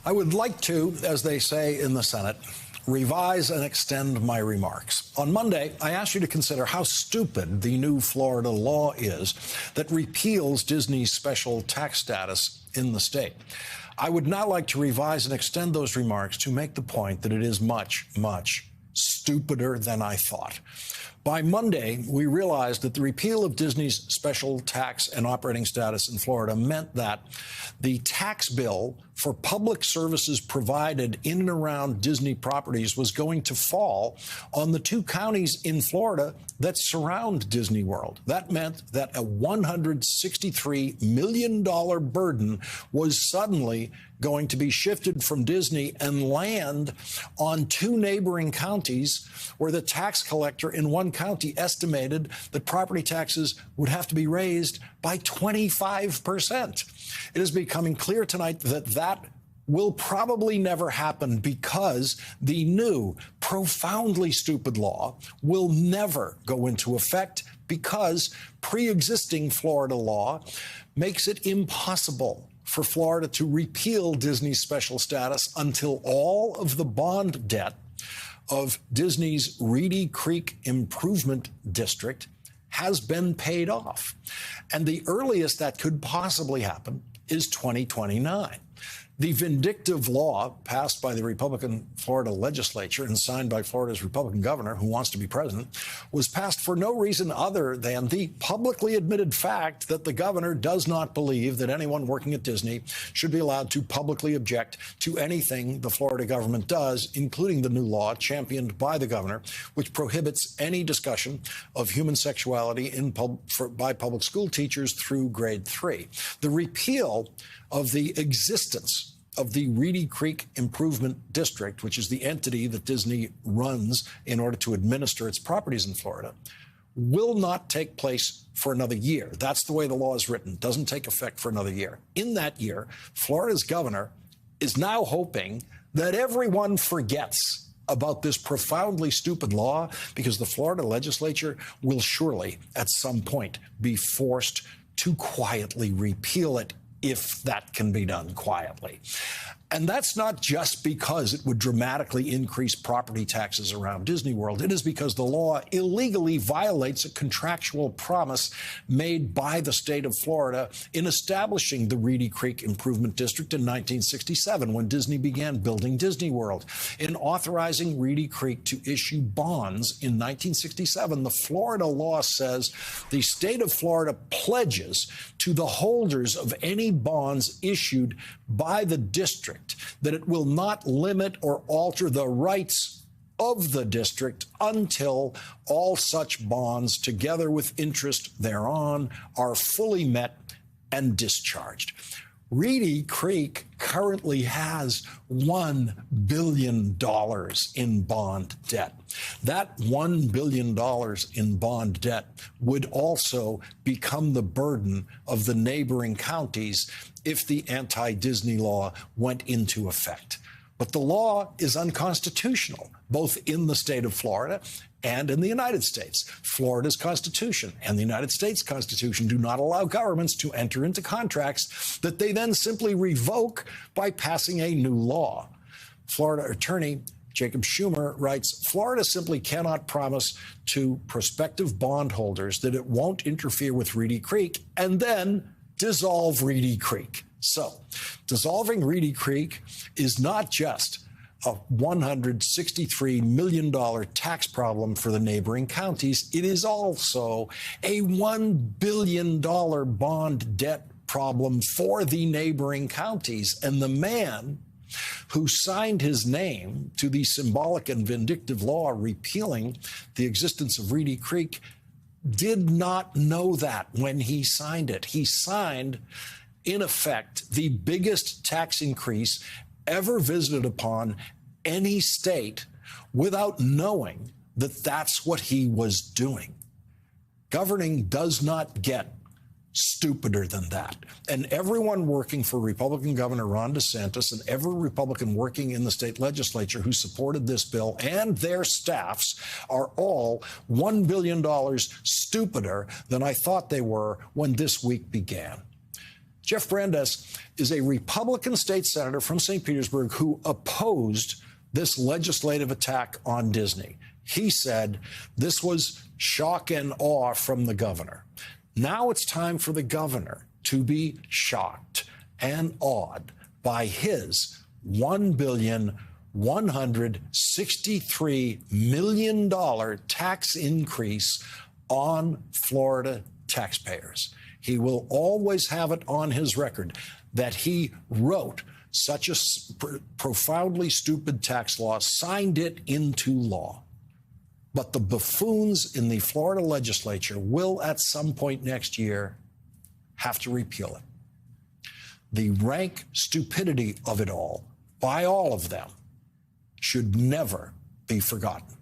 I would like to, as they say in the Senate, revise and extend my remarks. On Monday, I asked you to consider how stupid the new Florida law is that repeals Disney's special tax status in the state. I would now like to revise and extend those remarks to make the point that it is much, much stupider than I thought. By Monday, we realized that the repeal of Disney's special tax and operating status in Florida meant that the tax bill for public services provided in and around Disney properties was going to fall on the two counties in Florida that surround Disney World. That meant that a $163 million burden was suddenly going to be shifted from Disney and land on two neighboring counties where the tax collector in one county estimated that property taxes would have to be raised by 25%. It is becoming clear tonight that that will probably never happen because the new, profoundly stupid law will never go into effect because pre-existing Florida law makes it impossible for Florida to repeal Disney's special status until all of the bond debt of Disney's Reedy Creek Improvement District has been paid off. And the earliest that could possibly happen is 2029. The vindictive law passed by the Republican Florida legislature and signed by Florida's Republican governor, who wants to be president, was passed for no reason other than the publicly admitted fact that the governor does not believe that anyone working at Disney should be allowed to publicly object to anything the Florida government does, including the new law championed by the governor, which prohibits any discussion of human sexuality by public school teachers through grade 3. The repeal of the existence of the Reedy Creek Improvement District, which is the entity that Disney runs in order to administer its properties in Florida, will not take place for another year. That's the way the law is written. It doesn't take effect for another year. In that year, Florida's governor is now hoping that everyone forgets about this profoundly stupid law because the Florida legislature will surely at some point be forced to quietly repeal it, if that can be done quietly. And that's not just because it would dramatically increase property taxes around Disney World. It is because the law illegally violates a contractual promise made by the state of Florida in establishing the Reedy Creek Improvement District in 1967 when Disney began building Disney World. In authorizing Reedy Creek to issue bonds in 1967, the Florida law says the state of Florida pledges to the holders of any bonds issued by the district that it will not limit or alter the rights of the district until all such bonds, together with interest thereon, are fully met and discharged. Reedy Creek currently has $1 billion in bond debt. That $1 billion in bond debt would also become the burden of the neighboring counties if the anti-Disney law went into effect. But the law is unconstitutional, both in the state of Florida and in the United States. Florida's Constitution and the United States Constitution do not allow governments to enter into contracts that they then simply revoke by passing a new law. Florida Attorney Jacob Schumer writes, Florida simply cannot promise to prospective bondholders that it won't interfere with Reedy Creek and then dissolve Reedy Creek. So, dissolving Reedy Creek is not just a $163 million tax problem for the neighboring counties. It is also a $1 billion bond debt problem for the neighboring counties. And the man who signed his name to the symbolic and vindictive law repealing the existence of Reedy Creek did not know that when he signed it. He signed, in effect, the biggest tax increase ever visited upon any state without knowing that that's what he was doing. Governing does not get stupider than that. And everyone working for Republican Governor Ron DeSantis and every Republican working in the state legislature who supported this bill and their staffs are all $1 billion stupider than I thought they were when this week began. Jeff Brandes is a Republican state senator from St. Petersburg who opposed this legislative attack on Disney. He said this was shock and awe from the governor. Now it's time for the governor to be shocked and awed by his $1,163 million tax increase on Florida taxpayers. He will always have it on his record that he wrote such a profoundly stupid tax law, signed it into law. But the buffoons in the Florida legislature will, at some point next year, have to repeal it. The rank stupidity of it all, by all of them, should never be forgotten.